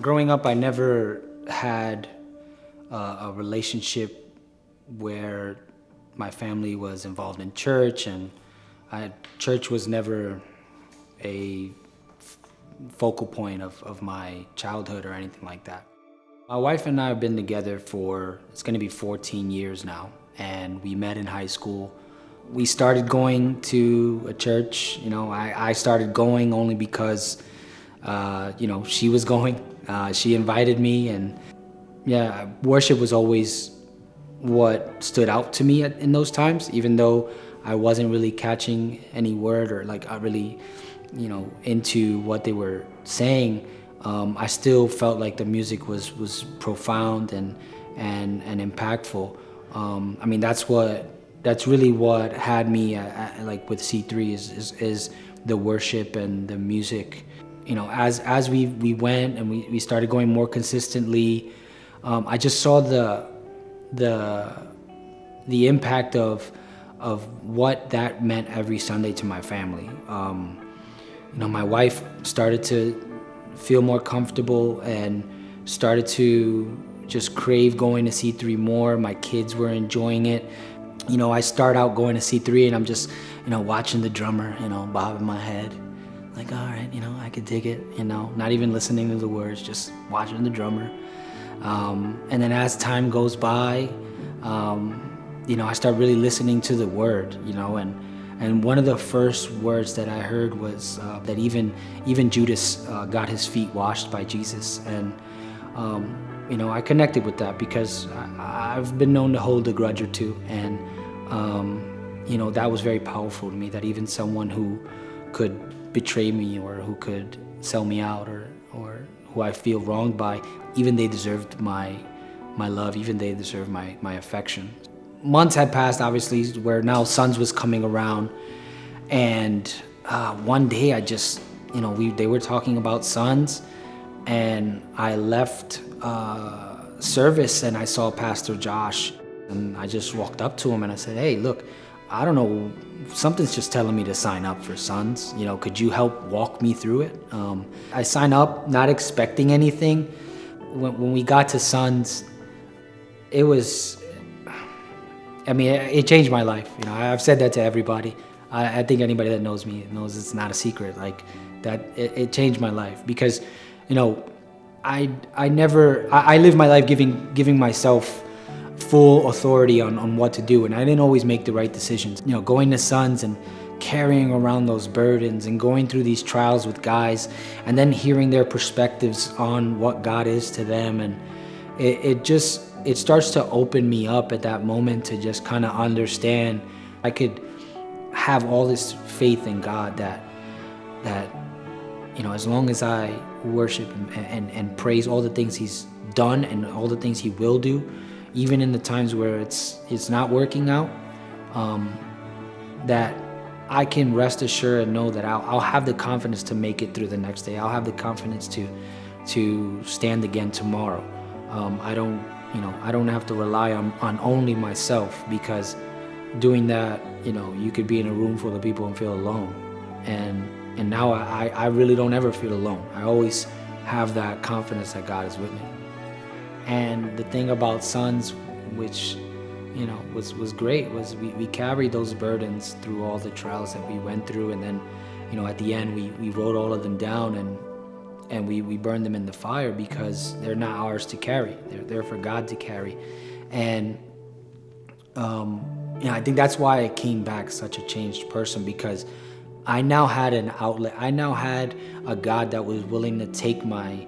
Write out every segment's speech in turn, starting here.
Growing up, I never had a relationship where my family was involved in church, and church was never a focal point of my childhood or anything like that. My wife and I have been together for, it's gonna be 14 years now, and we met in high school. We started going to a church. I started going only because she was going. She invited me, and yeah, worship was always what stood out to me in those times, even though I wasn't really catching any word or like really, into what they were saying. I still felt like the music was profound and impactful. That's really what had me like with C3 is the worship and the music. As we went and we started going more consistently, I just saw the impact of what that meant every Sunday to my family. My wife started to feel more comfortable and started to just crave going to C3 more. My kids were enjoying it. I start out going to C3 and I'm just, watching the drummer, bobbing my head. Like, all right, I could dig it, not even listening to the words, just watching the drummer. And then as time goes by, I start really listening to the word, and one of the first words that I heard was that even Judas got his feet washed by Jesus. And I connected with that because I've been known to hold a grudge or two, and that was very powerful to me, that even someone who could betray me or who could sell me out or who I feel wronged by, even they deserved my love, even they deserved my affection. Months had passed, obviously, where now Sons was coming around, and one day I just, they were talking about Sons, and I left service and I saw Pastor Josh, and I just walked up to him and I said, "Hey, look, I don't know, something's just telling me to sign up for Sons. Could you help walk me through it?" I signed up not expecting anything. When we got to Sons, it changed my life. I've said that to everybody. I think anybody that knows me knows it's not a secret. Like that, it changed my life because, I live my life giving myself full authority on what to do, and I didn't always make the right decisions. Going to Sons and carrying around those burdens and going through these trials with guys, and then hearing their perspectives on what God is to them, and it starts to open me up at that moment to just kind of understand I could have all this faith in God that as long as I worship and praise all the things He's done and all the things He will do, even in the times where it's not working out, that I can rest assured and know that I'll have the confidence to make it through the next day. I'll have the confidence to stand again tomorrow. I don't have to rely on only myself, because doing that, you could be in a room full of people and feel alone. And now I really don't ever feel alone. I always have that confidence that God is with me. And the thing about Sons, which was great, was we carried those burdens through all the trials that we went through, and then at the end we wrote all of them down and we burned them in the fire, because they're not ours to carry. They're for God to carry. And I think that's why I came back such a changed person, because I now had an outlet. I now had a God that was willing to take my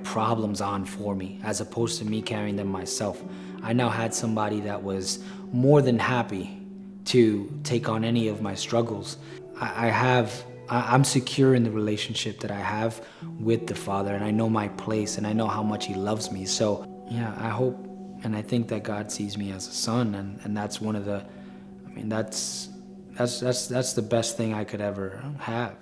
problems on for me, as opposed to me carrying them myself. I now had somebody that was more than happy to take on any of my struggles. I'm secure in the relationship that I have with the Father, and I know my place, and I know how much He loves me. So yeah, I hope and I think that God sees me as a son, and that's one of the, that's the best thing I could ever have.